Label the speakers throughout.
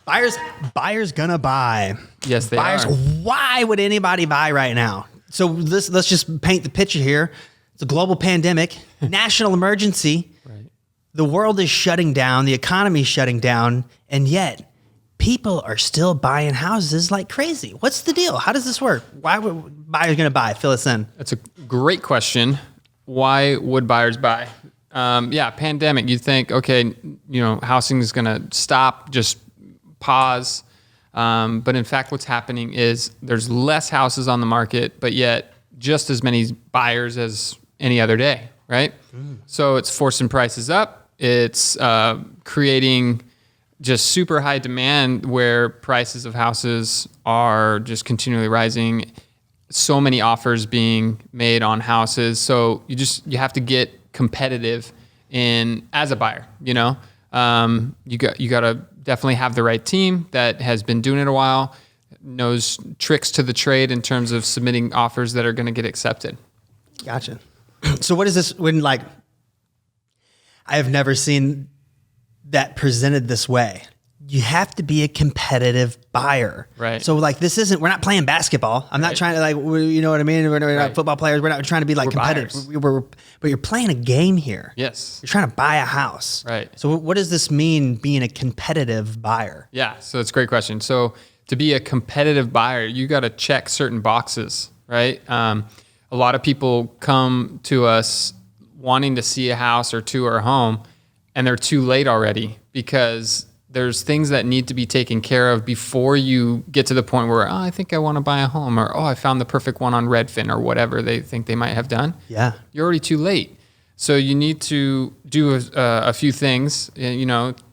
Speaker 1: Buyers gonna buy.
Speaker 2: Yes, they
Speaker 1: Buyers.
Speaker 2: are.
Speaker 1: Why would anybody buy right now? So let's just paint the picture here. It's a global pandemic, national emergency.
Speaker 2: Right.
Speaker 1: The world is shutting down. The economy is shutting down, and yet people are still buying houses like crazy. What's the deal? How does this work? Why would buyers gonna buy? Fill us in.
Speaker 2: That's a great question. Why would buyers buy? Pandemic. You think, okay, housing is going to stop, just pause. But in fact, what's happening is there's less houses on the market, but yet just as many buyers as any other day, right? So it's forcing prices up. It's creating just super high demand where prices of houses are just continually rising. So many offers being made on houses. So you have to get competitive as a buyer, you got to definitely have the right team that has been doing it a while, knows tricks to the trade in terms of submitting offers that are going to get accepted.
Speaker 1: Gotcha. So what is this I have never seen that presented this way. You have to be a competitive buyer.
Speaker 2: Right.
Speaker 1: So we're not playing basketball. I'm not trying to you know what I mean? We're not football players. We're not trying to be competitive. But you're playing a game here.
Speaker 2: Yes.
Speaker 1: You're trying to buy a house.
Speaker 2: Right.
Speaker 1: So what does this mean being a competitive buyer?
Speaker 2: Yeah. So it's a great question. So to be a competitive buyer, you got to check certain boxes, right? A lot of people come to us wanting to see a house or tour a home, and they're too late already because there's things that need to be taken care of before you get to the point where, I think I want to buy a home, or, I found the perfect one on Redfin, or whatever they think they might have done.
Speaker 1: Yeah.
Speaker 2: You're already too late. So you need to do a few things,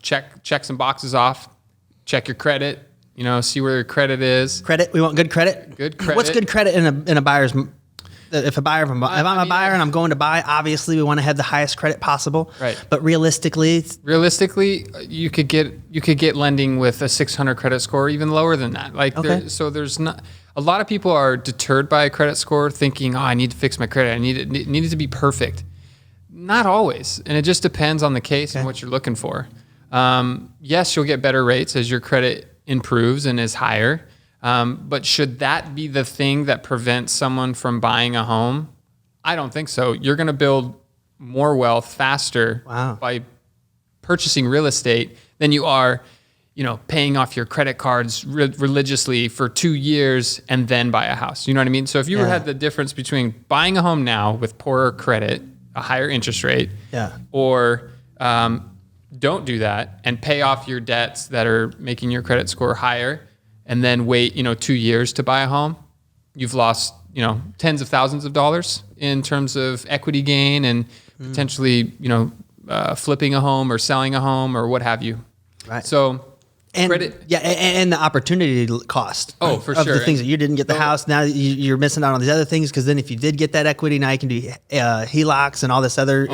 Speaker 2: check some boxes off, check your credit, see where your credit is.
Speaker 1: Credit. We want good credit.
Speaker 2: Good credit.
Speaker 1: What's good credit in a buyer's? If I'm a buyer and I'm going to buy, obviously we want to have the highest credit possible.
Speaker 2: Right.
Speaker 1: But realistically,
Speaker 2: you could get lending with a 600 credit score, even lower than that. There's not a lot of people are deterred by a credit score, thinking, I need to fix my credit. I need it to be perfect. Not always, and it just depends on the case and what you're looking for. Yes, you'll get better rates as your credit improves and is higher. But should that be the thing that prevents someone from buying a home? I don't think so. You're going to build more wealth faster by purchasing real estate than you are, paying off your credit cards religiously for 2 years and then buy a house. You know what I mean? So if you had the difference between buying a home now with poorer credit, a higher interest rate, or don't do that and pay off your debts that are making your credit score higher, and then wait, 2 years to buy a home, you've lost, tens of thousands of dollars in terms of equity gain and potentially, flipping a home or selling a home or what have you.
Speaker 1: Right.
Speaker 2: So
Speaker 1: credit. Yeah. And the opportunity cost.
Speaker 2: For
Speaker 1: of
Speaker 2: sure.
Speaker 1: The things that you didn't get the house. Now you're missing out on these other things. Cause then if you did get that equity, now you can do HELOCs and all this other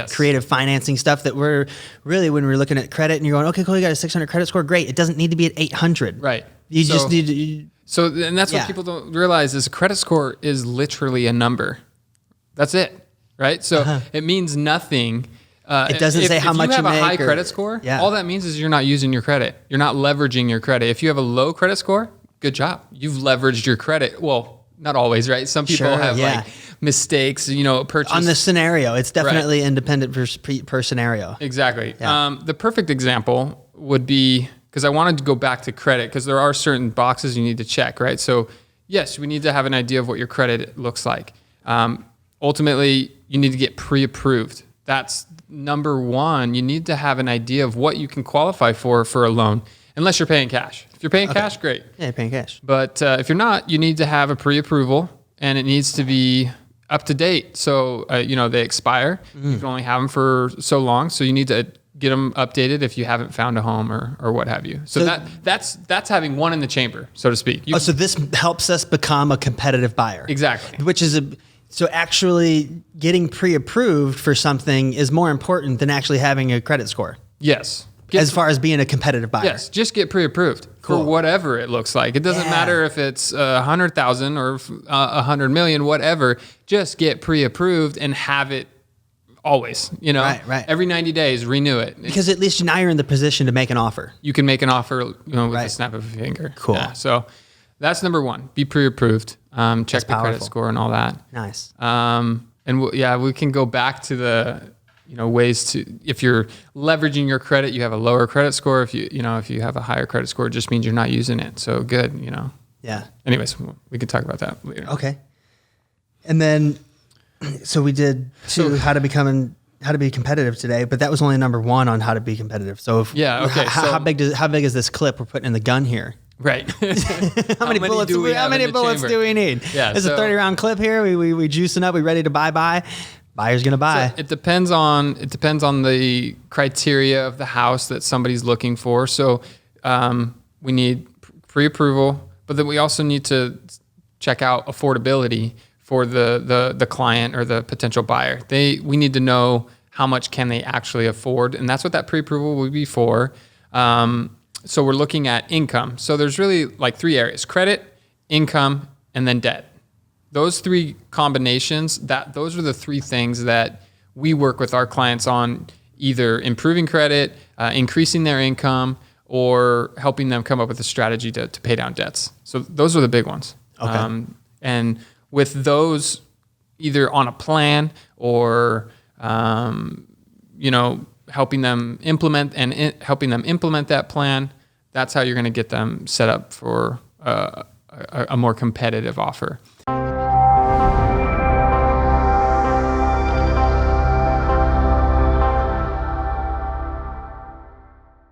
Speaker 1: creative financing stuff that when we're looking at credit and you're going, okay, cool. You got a 600 credit score. Great. It doesn't need to be at 800.
Speaker 2: Right.
Speaker 1: You just need to.
Speaker 2: And that's what people don't realize is a credit score is literally a number. That's it. Right. So it means nothing.
Speaker 1: It doesn't say how much you make.
Speaker 2: If you have a high credit score, all that means is you're not using your credit. You're not leveraging your credit. If you have a low credit score, good job. You've leveraged your credit. Well, not always, right? Some people have mistakes, purchase.
Speaker 1: On the scenario, it's definitely independent per scenario.
Speaker 2: Exactly. Yeah. The perfect example would be, because I wanted to go back to credit, because there are certain boxes you need to check, right? So yes, we need to have an idea of what your credit looks like. Ultimately, you need to get pre-approved. That's number one. You need to have an idea of what you can qualify for a loan, unless you're paying cash. If you're paying cash, great.
Speaker 1: Yeah, you're paying cash.
Speaker 2: But if you're not, you need to have a pre-approval, and it needs to be up to date. So, they expire. You can only have them for so long. So you need to get them updated if you haven't found a home or what have you. So that's having one in the chamber, so to speak.
Speaker 1: So this helps us become a competitive buyer.
Speaker 2: Exactly.
Speaker 1: Which is so actually getting pre-approved for something is more important than actually having a credit sore.
Speaker 2: Yes.
Speaker 1: As far as being a competitive buyer.
Speaker 2: Yes, just get pre-approved for whatever it looks like. It doesn't matter if it's 100,000 or 100 million, whatever. Just get pre-approved and have it always, you know,
Speaker 1: right.
Speaker 2: Every 90 days, renew it.
Speaker 1: Because at least now you're in the position to make an offer.
Speaker 2: You can make an offer, you know, with a snap of a finger.
Speaker 1: Cool.
Speaker 2: Yeah, so that's number one. Be pre-approved. Check the credit score and all that.
Speaker 1: Nice.
Speaker 2: We can go back to the, you know, ways to, if you're leveraging your credit, you have a lower credit score. If you have a higher credit score, it just means you're not using it. So good, you know.
Speaker 1: Yeah.
Speaker 2: Anyways, we can talk about that later.
Speaker 1: Okay. And then, so we did how to be competitive today, but that was only number one on how to be competitive. So how big is this clip we're putting in the gun here?
Speaker 2: Right.
Speaker 1: How many bullets do we need?
Speaker 2: Yeah.
Speaker 1: There's a 30-round clip here. We juicing up. We ready to buy. Buyer's gonna buy.
Speaker 2: So it depends on the criteria of the house that somebody's looking for. So we need pre-approval, but then we also need to check out affordability for the client or the potential buyer. We need to know how much can they actually afford, and that's what that pre-approval will be for. So we're looking at income. So there's really like 3 areas: credit, income, and then debt. Those 3 combinations, those are the 3 things that we work with our clients on, either improving credit, increasing their income, or helping them come up with a strategy to pay down debts. So those are the big ones.
Speaker 1: Okay.
Speaker 2: And with those, either on a plan or helping them implement that plan, that's how you're going to get them set up for a more competitive offer.